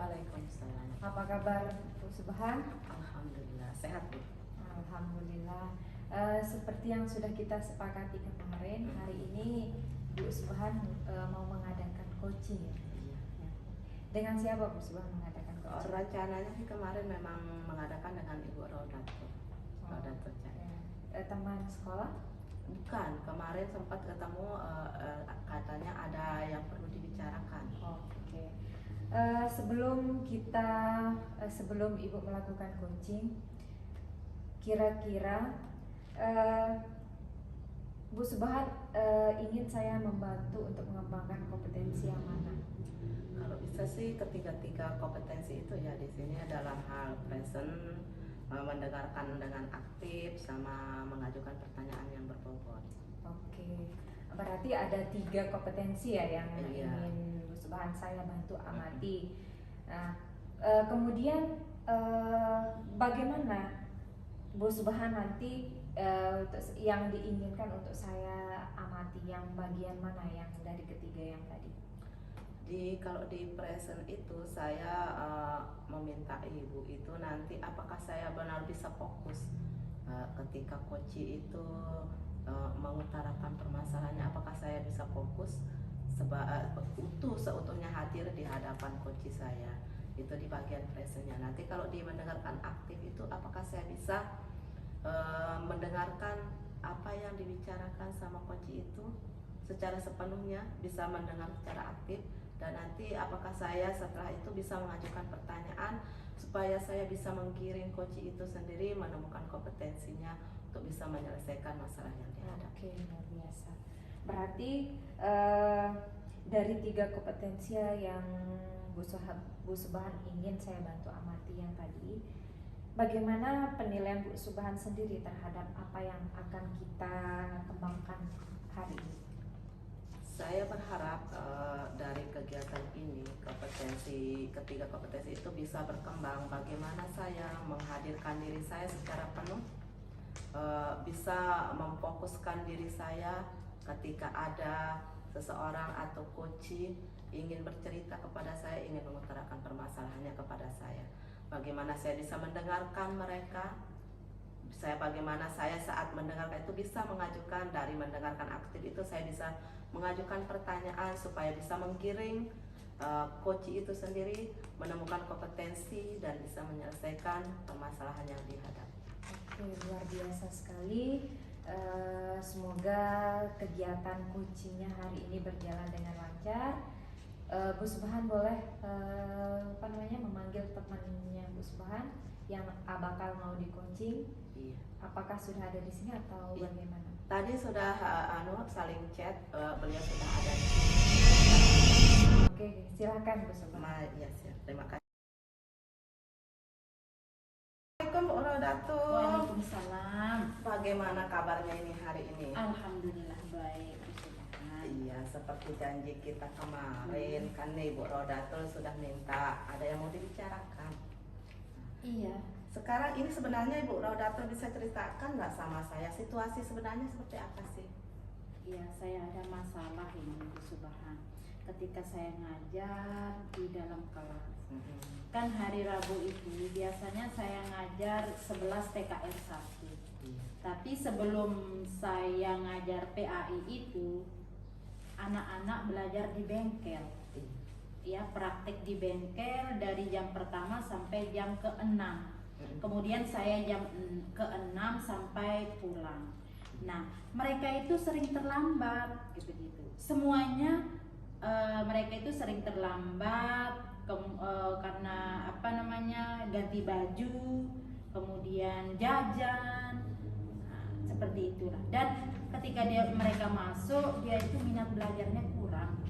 Waalaikumsalam. Apa kabar Bu Subhan? Alhamdulillah sehat Bu. Alhamdulillah. Seperti yang sudah kita sepakati kemarin, hari ini Bu Subhan mau mengadakan coaching ya. Iya. Dengan siapa Bu Subhan mengadakan coaching? Rencananya sih kemarin memang mengadakan dengan Ibu Rodato. Rodato Cahaya. Teman sekolah? Bukan, kemarin sempat ketemu katanya ada yang perlu dibicarakan. Oke. Sebelum Ibu melakukan coaching, kira-kira Bu Subhan ingin saya membantu untuk mengembangkan kompetensi yang mana? Kalau bisa sih ketiga-tiga kompetensi itu ya di sini adalah hal present, mendengarkan dengan aktif, sama mengajukan pertanyaan yang berbobot. Oke, berarti ada 3 kompetensi ya yang Iya. ingin Bu Subhan saya bantu amati. Nah, kemudian bagaimana Bu Subhan nanti yang diinginkan untuk saya amati, yang bagian mana yang dari ketiga yang tadi? Kalau di present itu saya meminta ibu itu nanti apakah saya benar bisa fokus ketika coach itu mengutarakan permasalahannya, apakah saya bisa fokus seutuhnya hadir di hadapan coach saya, itu di bagian presentnya. Nanti kalau di mendengarkan aktif itu apakah saya bisa mendengarkan apa yang dibicarakan sama coach itu secara sepenuhnya, bisa mendengar secara aktif, dan nanti apakah saya setelah itu bisa mengajukan pertanyaan supaya saya bisa menggiring coach itu sendiri menemukan kompetensinya untuk bisa menyelesaikan masalah yang dihadapi. Oke, luar biasa. Berarti dari 3 kompetensi yang Bu Subhan ingin saya bantu amati yang tadi, bagaimana penilaian Bu Subhan sendiri terhadap apa yang akan kita kembangkan hari ini? Saya berharap dari kegiatan ini ketiga kompetensi itu bisa berkembang. Bagaimana saya menghadirkan diri saya secara penuh, bisa memfokuskan diri saya ketika ada seseorang atau coach ingin bercerita kepada saya, ingin mengutarakan permasalahannya kepada saya. Bagaimana saya bisa mendengarkan mereka, bagaimana saya saat mendengarkan itu bisa mengajukan, dari mendengarkan aktif itu saya bisa mengajukan pertanyaan supaya bisa menggiring coach itu sendiri menemukan kompetensi dan bisa menyelesaikan permasalahan yang dihadapi. Oke, luar biasa sekali. Semoga kegiatan coachingnya hari ini berjalan dengan lancar. Bu Subhan boleh memanggil temannya Bu Subhan yang bakal mau di coaching. Iya. Apakah sudah ada di sini atau Iya. bagaimana? Tadi sudah saling chat, beliau sudah ada di sini. Oke, silakan Bu Subhan. Ya, terima kasih. Assalamualaikum Bu Rodato. Waalaikumsalam. Bagaimana kabarnya ini hari ini? Alhamdulillah baik. Bu Subhan. Iya, seperti janji kita kemarin kan nih Bu Rodato sudah minta ada yang mau dibicarakan. Iya. Sekarang ini sebenarnya Ibu Rodato bisa ceritakan nggak sama saya situasi sebenarnya seperti apa sih? Iya, saya ada masalah ini Bu Subhan. Ketika saya ngajar di dalam kelas, kan hari Rabu itu biasanya saya ngajar 11 PKR 1. Iya. Tapi sebelum saya ngajar PAI itu, anak-anak belajar di bengkel. Ya, praktek di bengkel dari jam pertama sampai jam ke-6. Kemudian saya jam ke-6 sampai pulang. Nah, mereka itu sering terlambat gitu-gitu. Semuanya mereka itu sering terlambat karena ganti baju, kemudian jajan. Nah, seperti itulah. Dan ketika mereka masuk, dia itu minat belajarnya kurang.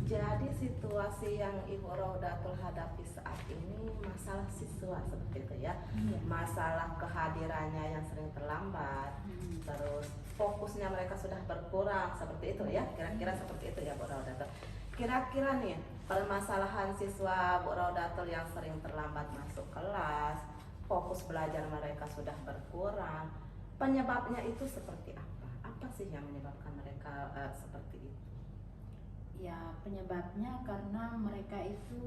Jadi situasi yang Ibu Rodatul hadapi saat ini masalah siswa seperti itu ya. Iya. Masalah kehadirannya yang sering terlambat, terus fokusnya mereka sudah berkurang seperti itu ya. Kira-kira seperti itu ya Bu Rodatul. Kira-kira nih permasalahan siswa Bu Rodatul yang sering terlambat masuk kelas, fokus belajar mereka sudah berkurang. Penyebabnya itu seperti apa? Apa sih yang menyebabkan mereka seperti itu? Ya, penyebabnya karena mereka itu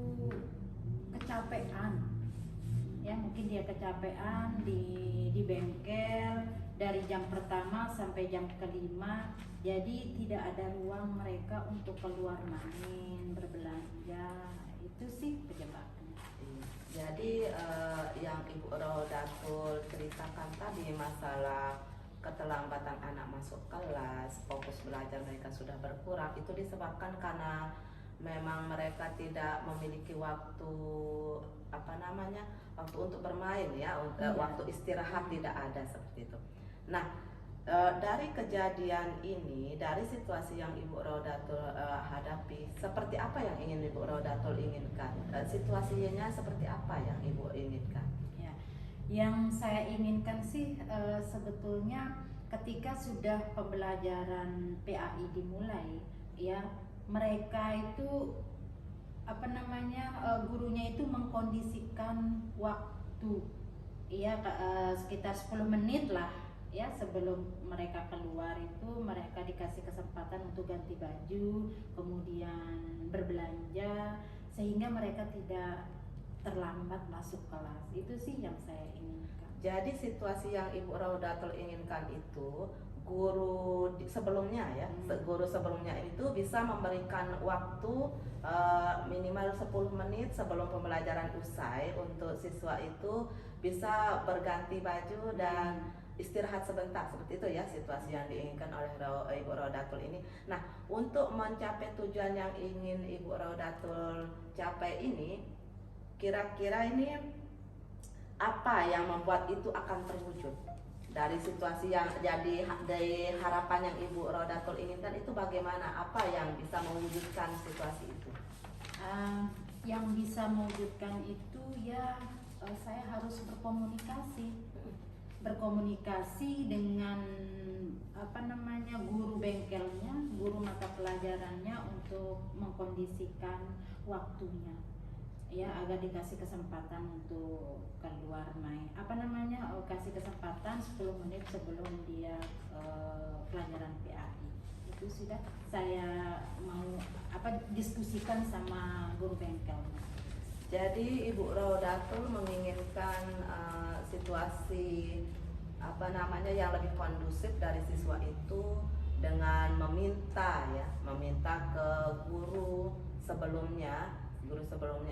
kecapean, ya mungkin dia kecapean di bengkel dari jam pertama sampai jam kelima, jadi tidak ada ruang mereka untuk keluar main berbelanja. Itu sih penyebabnya. Jadi yang Ibu Rodatul ceritakan tadi masalah keterlambatan anak masuk kelas, fokus belajar mereka sudah berkurang, itu disebabkan karena memang mereka tidak memiliki waktu waktu untuk bermain ya, waktu istirahat tidak ada seperti itu. Nah, dari kejadian ini, dari situasi yang Ibu Rodatul hadapi, seperti apa yang ingin Ibu Rodatul inginkan? Situasinya seperti apa yang Ibu inginkan? Ya, yang saya inginkan sih sebetulnya ketika sudah pembelajaran PAI dimulai, ya mereka itu gurunya itu mengkondisikan waktu, ya sekitar 10 menit lah ya sebelum mereka keluar itu mereka dikasih kesempatan untuk ganti baju, kemudian berbelanja, sehingga mereka tidak terlambat masuk kelas. Itu sih yang saya inginkan. Jadi situasi yang Ibu Rodatul inginkan itu guru sebelumnya ya, guru sebelumnya itu bisa memberikan waktu minimal 10 menit sebelum pembelajaran usai untuk siswa itu bisa berganti baju dan istirahat sebentar, seperti itu ya situasi yang diinginkan oleh Ibu Rodatul ini. Nah, untuk mencapai tujuan yang ingin Ibu Rodatul capai ini, kira-kira ini apa yang membuat itu akan terwujud? Dari situasi yang jadi dari harapan yang Ibu Rodatul inginkan itu bagaimana? Apa yang bisa mewujudkan situasi itu? Yang bisa mewujudkan itu ya saya harus berkomunikasi dengan guru bengkelnya, guru mata pelajarannya untuk mengkondisikan waktunya, ya agar dikasih kesempatan untuk keluar main, kasih kesempatan 10 menit sebelum dia pelajaran PAI. Itu sudah saya mau diskusikan sama guru bengkelnya. Jadi Ibu Rodatul menginginkan situasi yang lebih kondusif dari siswa itu dengan meminta ke guru sebelumnya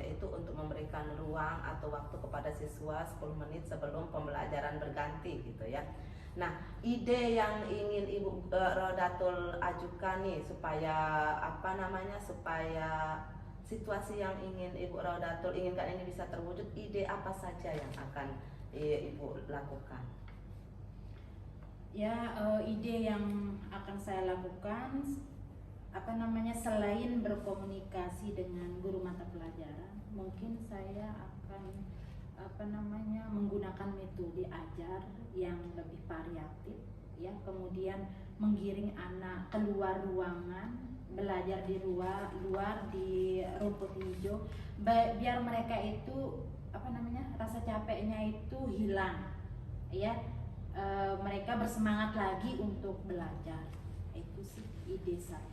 itu untuk memberikan ruang atau waktu kepada siswa 10 menit sebelum pembelajaran berganti gitu ya. Nah, ide yang ingin Ibu Rodatul ajukan nih supaya supaya situasi yang ingin Ibu Rodatul inginkan ini bisa terwujud, ide apa saja yang akan Ibu lakukan? Ya, ide yang akan saya lakukan selain berkomunikasi dengan guru mata pelajaran, mungkin saya akan menggunakan metode ajar yang lebih variatif ya, kemudian menggiring anak keluar ruangan, belajar di luar di rumput hijau, biar mereka itu rasa capeknya itu hilang ya, mereka bersemangat lagi untuk belajar. Itu sih ide saya.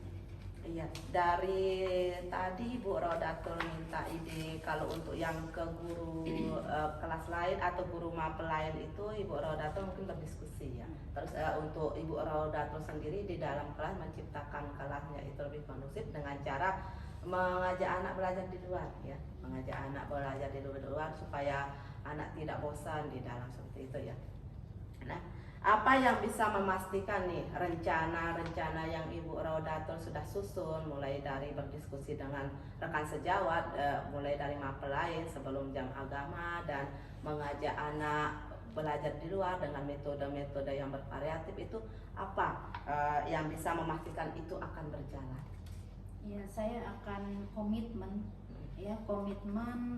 Iya, dari tadi Bu Rodatul minta ide kalau untuk yang ke guru kelas lain atau guru mapel lain itu Ibu Rodatul mungkin berdiskusi ya. Terus untuk Ibu Rodatul sendiri di dalam kelas menciptakan kelasnya itu lebih kondusif dengan cara mengajak anak belajar di luar ya, di luar supaya anak tidak bosan di dalam, seperti itu ya. Nah, apa yang bisa memastikan nih rencana-rencana yang Ibu Rodatul sudah susun, mulai dari berdiskusi dengan rekan sejawat, mulai dari mapel lain sebelum jam agama, dan mengajak anak belajar di luar dengan metode-metode yang bervariatif, itu apa yang bisa memastikan itu akan berjalan? Ya, saya akan komitmen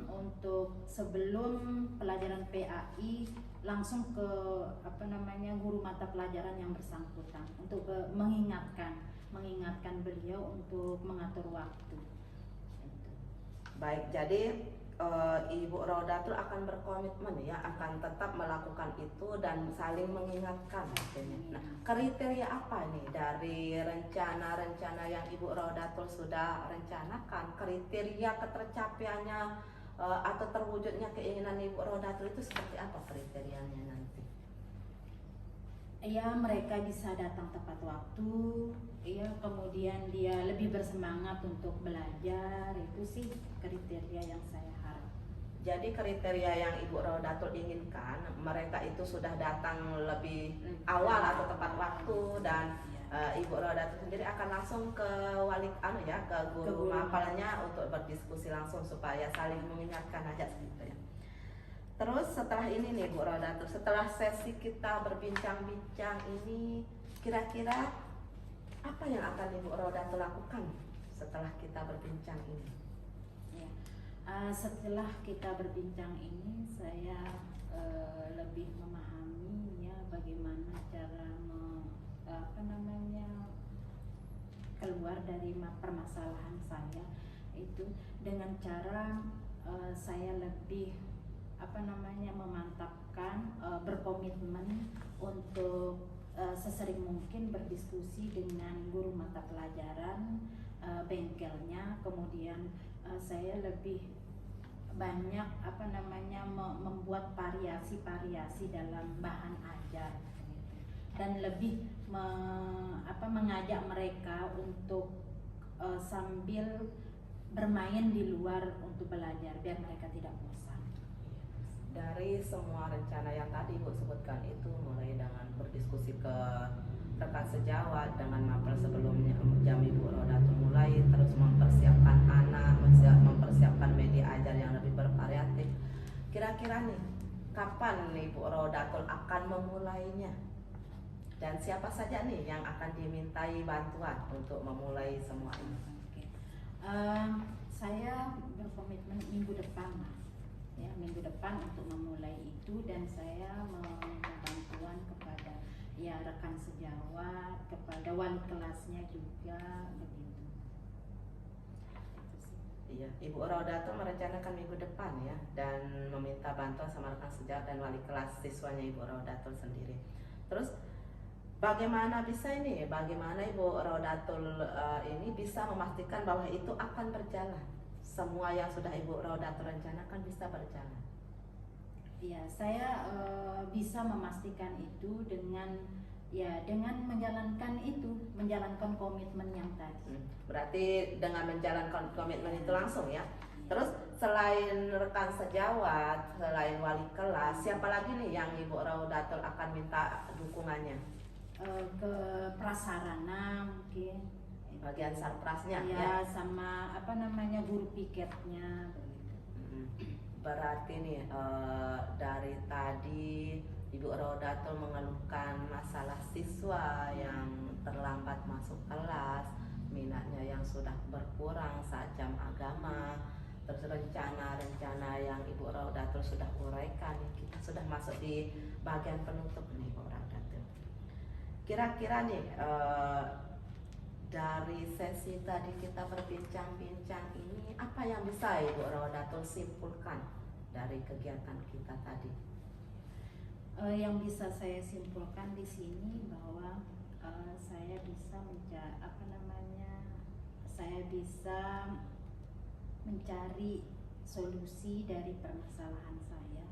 untuk sebelum pelajaran PAI langsung ke guru mata pelajaran yang bersangkutan untuk mengingatkan beliau untuk mengatur waktu. Baik, jadi Ibu Rodatul akan berkomitmen ya, akan tetap melakukan itu dan saling mengingatkan. Nah, kriteria apa nih dari rencana-rencana yang Ibu Rodatul sudah rencanakan? Kriteria ketercapaiannya atau terwujudnya keinginan Ibu Rodatul itu seperti apa kriterianya nanti? Ya, mereka bisa datang tepat waktu, ya, kemudian dia lebih bersemangat untuk belajar. Itu sih kriteria yang saya harap. Jadi kriteria yang Ibu Rodatul inginkan, mereka itu sudah datang lebih awal atau tepat waktu, dan Ibu Rodatul sendiri akan langsung ke ke guru mapalnya untuk berdiskusi langsung supaya saling mengingatkan aja gitu ya. Terus setelah ini nih Bu Rodatul, setelah sesi kita berbincang-bincang ini, kira-kira apa yang akan Ibu Rodatul lakukan setelah kita berbincang ini? Ya. Setelah kita berbincang ini, saya lebih memahami ya bagaimana cara keluar dari permasalahan saya itu dengan cara saya lebih memantapkan, berkomitmen untuk sesering mungkin berdiskusi dengan guru mata pelajaran bengkelnya. Kemudian saya lebih banyak membuat variasi-variasi dalam bahan ajar dan lebih mengajak mereka untuk sambil bermain di luar untuk belajar biar mereka tidak bosan. Dari semua rencana yang tadi Ibu sebutkan itu, mulai dengan berdiskusi ke rekan sejawat dengan mapel sebelumnya, jam Ibu Rodatul mulai terus mempersiapkan anak, mempersiapkan media ajar yang lebih bervariatif. Kira-kira nih, kapan Ibu Rodatul akan memulainya? Dan siapa saja nih yang akan dimintai bantuan untuk memulai semua ini? Saya berkomitmen minggu depan, Mas. Ya, minggu depan untuk memulai itu, dan saya meminta bantuan kepada ya rekan sejawat, kepada wali kelasnya juga begitu. Iya, Ibu Rodatul merencanakan minggu depan ya, dan meminta bantuan sama rekan sejawat dan wali kelas siswanya Ibu Rodatul sendiri. Terus bagaimana Ibu Rodatul ini bisa memastikan bahwa itu akan berjalan? Semua yang sudah Ibu Rodatul rencanakan bisa berjalan? Ya, saya bisa memastikan itu dengan menjalankan komitmen yang tadi. Berarti dengan menjalankan komitmen itu langsung ya. Terus selain rekan sejawat, selain wali kelas, siapa lagi nih yang Ibu Rodatul akan minta dukungannya? Ke prasarana mungkin, bagian sarprasnya ya, sama guru piketnya. Berarti nih dari tadi Ibu Rodatul mengeluhkan masalah siswa yang terlambat masuk kelas, minatnya yang sudah berkurang saat jam agama, terus rencana-rencana yang Ibu Rodatul sudah uraikan. Kita sudah masuk di bagian penutup nih Bu Rodatul. Kira-kira nih dari sesi tadi kita berbincang-bincang ini, apa yang bisa Ibu Rodatul simpulkan dari kegiatan kita tadi? Yang bisa saya simpulkan di sini bahwa saya bisa mencari solusi dari permasalahan saya.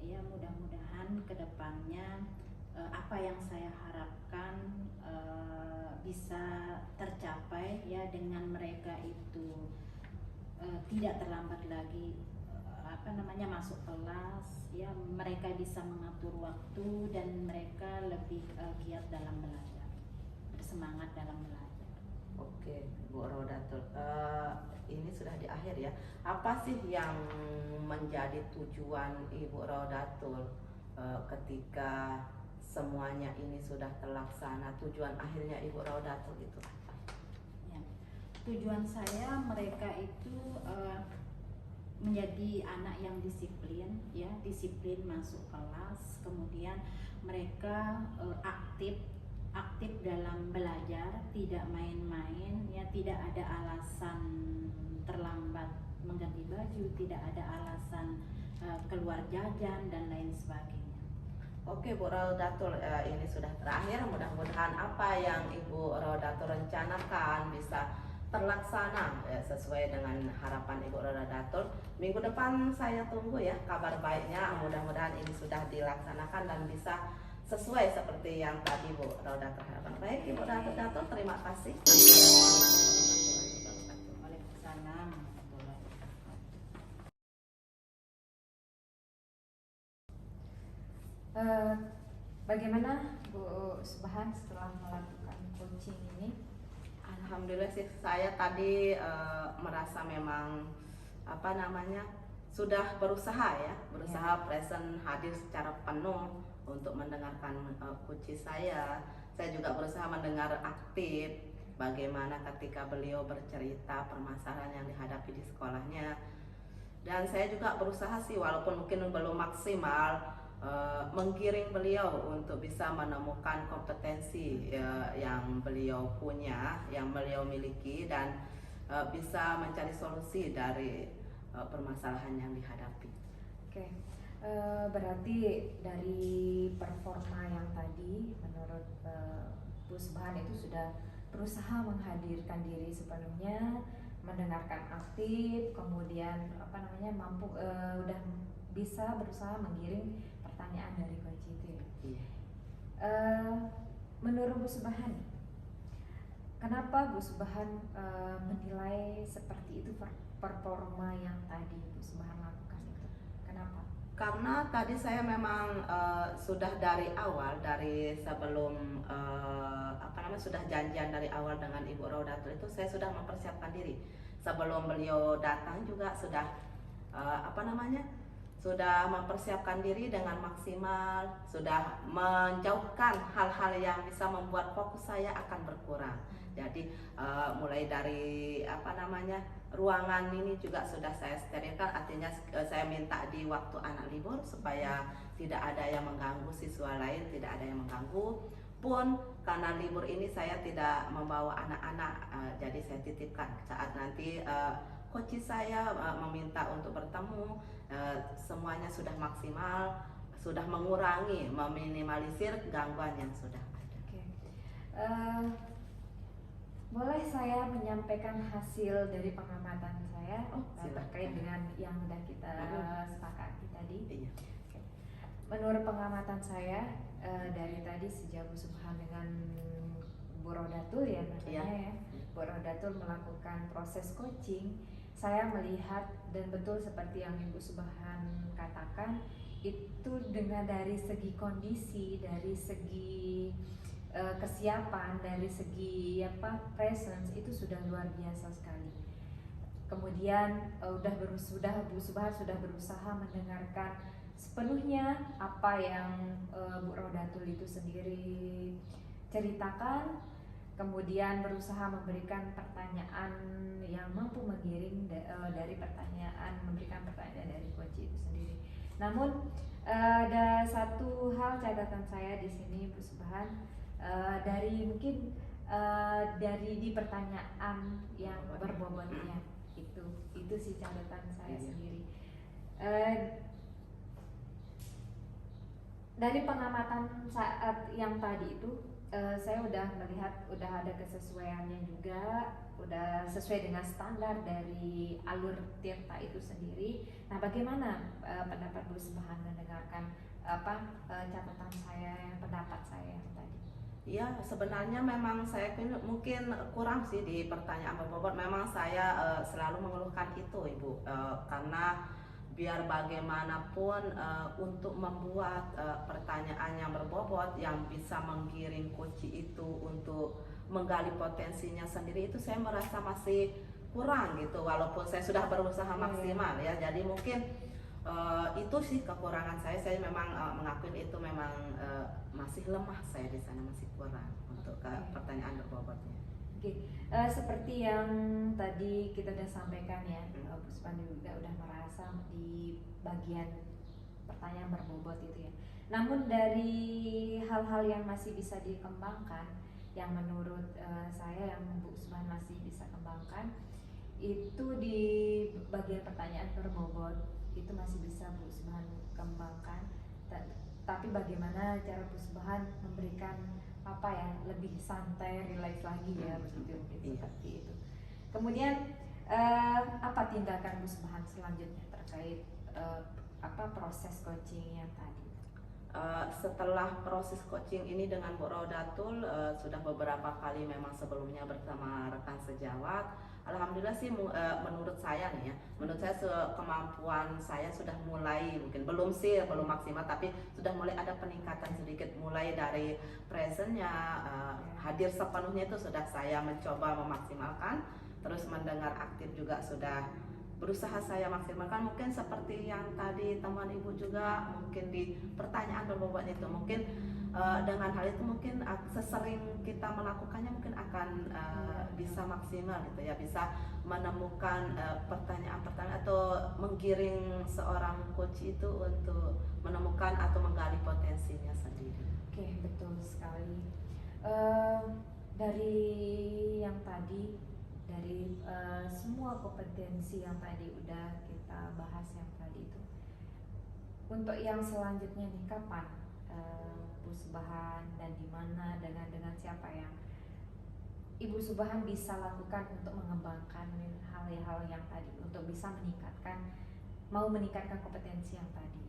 Ya, mudah-mudahan kedepannya apa yang saya harapkan bisa tercapai ya, dengan mereka itu tidak terlambat lagi masuk kelas ya, mereka bisa mengatur waktu dan mereka lebih giat dalam belajar, bersemangat dalam belajar. Oke, Bu Rodatul, ini sudah di akhir ya. Apa sih yang menjadi tujuan Ibu Rodatul ketika semuanya ini sudah terlaksana? Tujuan akhirnya Ibu Rodatul itu apa? Ya, tujuan saya mereka itu menjadi anak yang disiplin, ya, disiplin masuk kelas, kemudian mereka aktif dalam belajar, tidak main-main, ya, tidak ada alasan terlambat mengganti baju, tidak ada alasan keluar jajan dan lain sebagainya. Oke Bu Rodatul, ini sudah terakhir. Mudah-mudahan apa yang Ibu Rodatul rencanakan bisa terlaksana ya, sesuai dengan harapan Ibu Rodatul. Minggu depan saya tunggu ya kabar baiknya. Mudah-mudahan ini sudah dilaksanakan dan bisa sesuai seperti yang tadi Bu Rodatul harapkan. Baik Ibu Rodatul, terima kasih. Waalaikumsalam. Bagaimana Bu Subhan setelah melakukan coaching ini? Alhamdulillah sih saya tadi merasa memang sudah berusaha present hadir secara penuh untuk mendengarkan kunci saya. Saya juga berusaha mendengar aktif bagaimana ketika beliau bercerita permasalahan yang dihadapi di sekolahnya. Dan saya juga berusaha sih walaupun mungkin belum maksimal menggiring beliau untuk bisa menemukan kompetensi yang beliau punya, yang beliau miliki, dan bisa mencari solusi dari permasalahan yang dihadapi. Oke, berarti dari performa yang tadi menurut Bu Subhan itu sudah berusaha menghadirkan diri sepenuhnya, mendengarkan aktif, kemudian mampu udah bisa berusaha menggiring pertanyaan dari coach itu ya. Iya. Menurut Bu Subhan, kenapa Bu Subhan menilai seperti itu performa yang tadi Bu Subhan lakukan itu? Kenapa? Karena tadi saya memang sudah dari awal, dari sebelum sudah janjian dari awal dengan Ibu Rodatul itu saya sudah mempersiapkan diri. Sebelum beliau datang juga sudah sudah mempersiapkan diri dengan maksimal, sudah menjauhkan hal-hal yang bisa membuat fokus saya akan berkurang. Jadi mulai dari ruangan ini juga sudah saya sterilkan, artinya saya minta di waktu anak libur supaya tidak ada yang mengganggu siswa lain, tidak ada yang mengganggu. Pun karena libur ini saya tidak membawa anak-anak, jadi saya titipkan saat nanti coach saya meminta untuk bertemu, semuanya sudah maksimal, sudah mengurangi, meminimalisir gangguan yang sudah ada. Oke. Boleh saya menyampaikan hasil dari pengamatan saya terkait dengan yang sudah kita sepakati tadi? Iya. Oke. Menurut pengamatan saya dari tadi sejak Bu Subhan dengan Bu Rodatul ya namanya ya, Bu Rodatul melakukan proses coaching, saya melihat dan betul seperti yang Ibu Subhan katakan, itu dengan dari segi kondisi, dari segi kesiapan, dari segi presence itu sudah luar biasa sekali. Kemudian Bu Subhan sudah berusaha mendengarkan sepenuhnya apa yang Bu Rodatul itu sendiri ceritakan, kemudian berusaha memberikan pertanyaan yang mampu menggiring dari memberikan pertanyaan dari coach itu sendiri. Namun ada satu hal catatan saya di sini Bu Subhan, dari mungkin dari di pertanyaan yang berbobotnya itu sih catatan saya sendiri. Dari pengamatan saat yang tadi itu saya udah melihat udah ada kesesuaiannya juga, udah sesuai dengan standar dari alur Tirta itu sendiri. Nah, bagaimana pendapat Bu Subhan mendengarkan catatan saya, pendapat saya yang tadi? Ya, sebenarnya memang saya mungkin kurang sih di pertanyaan berbobot. Memang saya selalu mengeluhkan itu, Ibu, karena biar bagaimanapun untuk membuat pertanyaan yang berbobot yang bisa menggiring coach itu untuk menggali potensinya sendiri, itu saya merasa masih kurang gitu, walaupun saya sudah berusaha maksimal ya. Jadi mungkin itu sih kekurangan saya. Saya memang mengakui itu memang masih lemah, saya di sana masih kurang untuk pertanyaan berbobotnya. Oke, seperti yang tadi kita sudah sampaikan ya, Bu Subhan juga udah merasa di bagian pertanyaan berbobot itu ya. Namun dari hal-hal yang masih bisa dikembangkan, yang menurut saya yang Bu Subhan masih bisa kembangkan, itu di bagian pertanyaan berbobot itu masih bisa Bu Subhan kembangkan. Tapi bagaimana cara Bu Subhan memberikan lebih santai, relax lagi ya begitu seperti itu. Kemudian apa tindakan Bu Subhan selanjutnya terkait proses coaching yang tadi? Setelah proses coaching ini dengan Bu Rodatul, sudah beberapa kali memang sebelumnya bersama rekan sejawat. Alhamdulillah sih menurut saya nih ya, menurut saya kemampuan saya sudah mulai, mungkin belum sih belum maksimal, tapi sudah mulai ada peningkatan sedikit, mulai dari presentnya, hadir sepenuhnya itu sudah saya mencoba memaksimalkan, terus mendengar aktif juga sudah berusaha saya maksimalkan. Mungkin seperti yang tadi teman ibu juga mungkin di pertanyaan berbobot itu, mungkin dengan hal itu mungkin sesering kita melakukannya mungkin akan bisa maksimal gitu ya, bisa menemukan pertanyaan-pertanyaan atau menggiring seorang coach itu untuk menemukan atau menggali potensinya sendiri. Oke, betul sekali. Dari yang tadi, dari semua kompetensi yang tadi udah kita bahas yang tadi itu, untuk yang selanjutnya nih, kapan Bu Subhan dan di mana, dengan siapa yang Ibu Subhan bisa lakukan untuk mengembangkan hal-hal yang tadi, untuk bisa meningkatkan kompetensi yang tadi?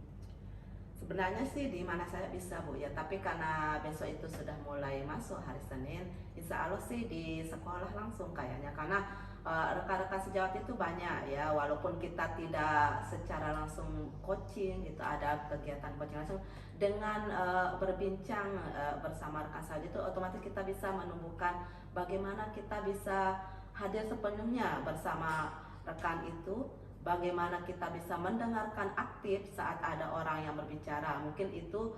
Sebenarnya sih di mana saya bisa Bu ya, tapi karena besok itu sudah mulai masuk hari Senin, insya Allah sih di sekolah langsung kayaknya, karena rekan-rekan sejawat itu banyak ya, walaupun kita tidak secara langsung coaching gitu, ada kegiatan coaching langsung dengan berbincang bersama rekan sejawat itu, otomatis kita bisa menumbuhkan bagaimana kita bisa hadir sepenuhnya bersama rekan itu, bagaimana kita bisa mendengarkan aktif saat ada orang yang berbicara. Mungkin itu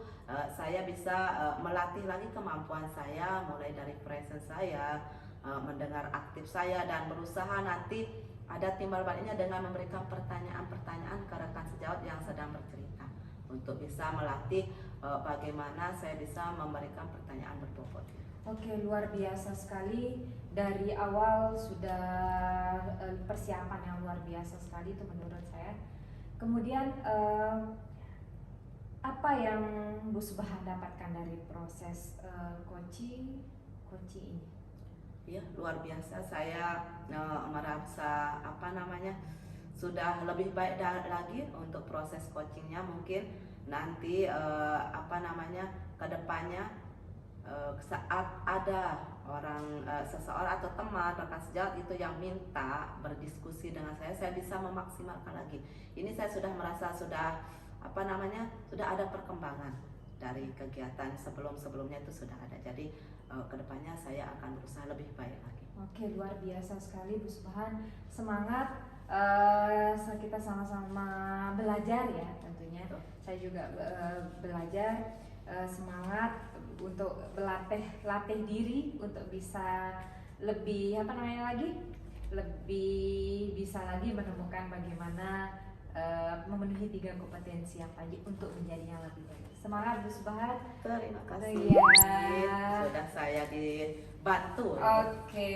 saya bisa melatih lagi kemampuan saya, mulai dari presence saya, mendengar aktif saya, dan berusaha nanti ada timbal baliknya dengan memberikan pertanyaan-pertanyaan ke rekan sejawat yang sedang bercerita, untuk bisa melatih bagaimana saya bisa memberikan pertanyaan berbobot. Oke, luar biasa sekali. Dari awal sudah persiapan yang luar biasa sekali itu menurut saya. Kemudian apa yang Bu Subhan dapatkan dari proses coaching ini? Ya, luar biasa. Saya merasa sudah lebih baik lagi untuk proses coachingnya. Mungkin nanti kedepannya saat ada seseorang atau teman rekan sejawat itu yang minta berdiskusi dengan saya bisa memaksimalkan lagi. Ini saya sudah merasa sudah ada perkembangan dari kegiatan sebelumnya itu sudah ada. Jadi kedepannya saya akan berusaha lebih baik lagi. Oke, luar biasa sekali Bu Subhan. Semangat, kita sama-sama belajar ya tentunya. Saya juga belajar, semangat untuk latih diri untuk bisa lebih lebih bisa lagi menemukan bagaimana memenuhi 3 kompetensi yang tadi untuk menjadi yang lebih baik. Semangat Bu Subhan. Terima kasih. Ya. Sudah saya dibantu. Oke.